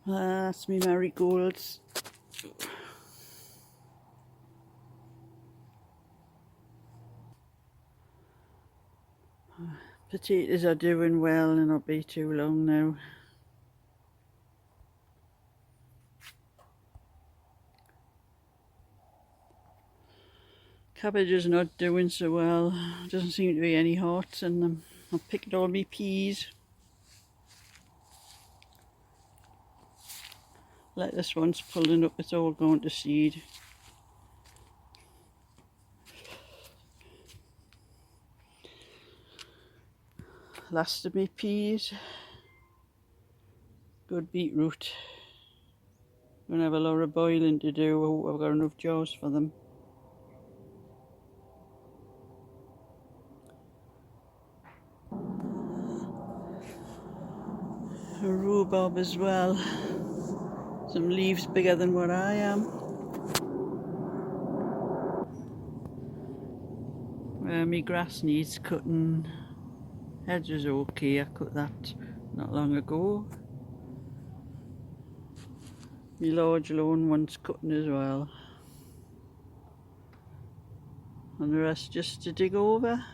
That's me marigolds. Potatoes are doing well and not be too long now. Cabbage is not doing so well. Doesn't seem to be any hearts in them. I've picked all my peas. Lettuce one's pulling up, it's all going to seed. Last of my peas. Good beetroot. Gonna have a lot of boiling to do. I hope I've got enough jars for them. A rhubarb as well. Some leaves bigger than what I am. My grass needs cutting. Hedge is okay, I cut that not long ago. My large lawn one's cutting as well. And the rest just to dig over.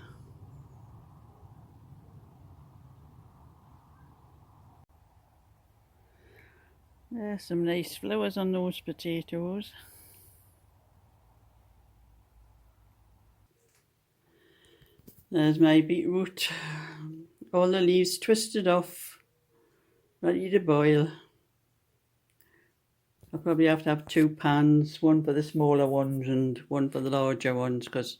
There's some nice flowers on those potatoes. There's my beetroot. All the leaves twisted off, ready to boil. I'll probably have to have 2 pans, one for the smaller ones and one for the larger ones, because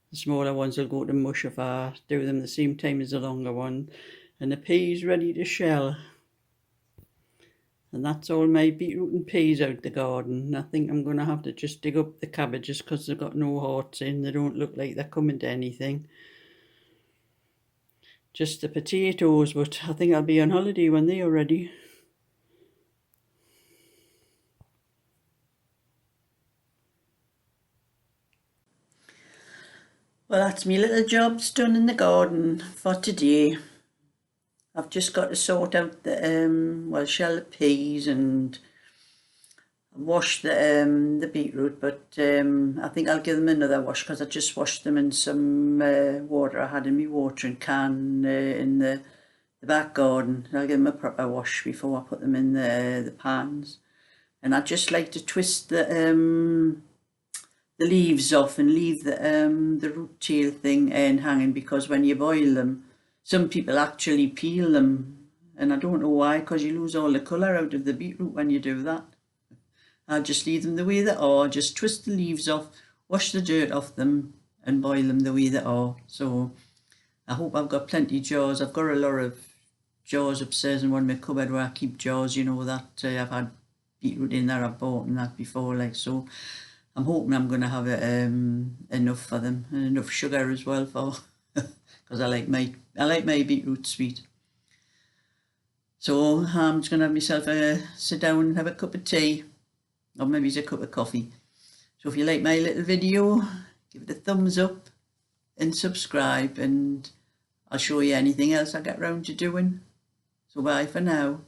the smaller ones will go to mush if I do them the same time as the longer one. And the peas ready to shell. And that's all my beetroot and peas out the garden. I think I'm going to have to just dig up the cabbages because they've got no hearts in. They don't look like they're coming to anything. Just the potatoes, but I think I'll be on holiday when they are ready. Well, that's me little jobs done in the garden for today. I've just got to sort out the shell the peas and wash the beetroot, but I think I'll give them another wash because I just washed them in some water I had in my watering can in the back garden. I'll give them a proper wash before I put them in the pans. And I just like to twist the leaves off and leave the root tail thing hanging, because when you boil them, some people actually peel them, and I don't know why, because you lose all the colour out of the beetroot when you do that. I'll just leave them the way they are, just twist the leaves off, wash the dirt off them and boil them the way they are. So I hope I've got plenty of jars. I've got a lot of jars upstairs in one of my cupboard where I keep jars, you know, that I've had beetroot in there, I've bought and that before, like, so I'm hoping I'm going to have enough for them, and enough sugar as well, for because I like my beetroot sweet. So I'm just going to have myself sit down and have a cup of tea, or maybe it's a cup of coffee. So if you like my little video, give it a thumbs up and subscribe, and I'll show you anything else I get round to doing. So bye for now.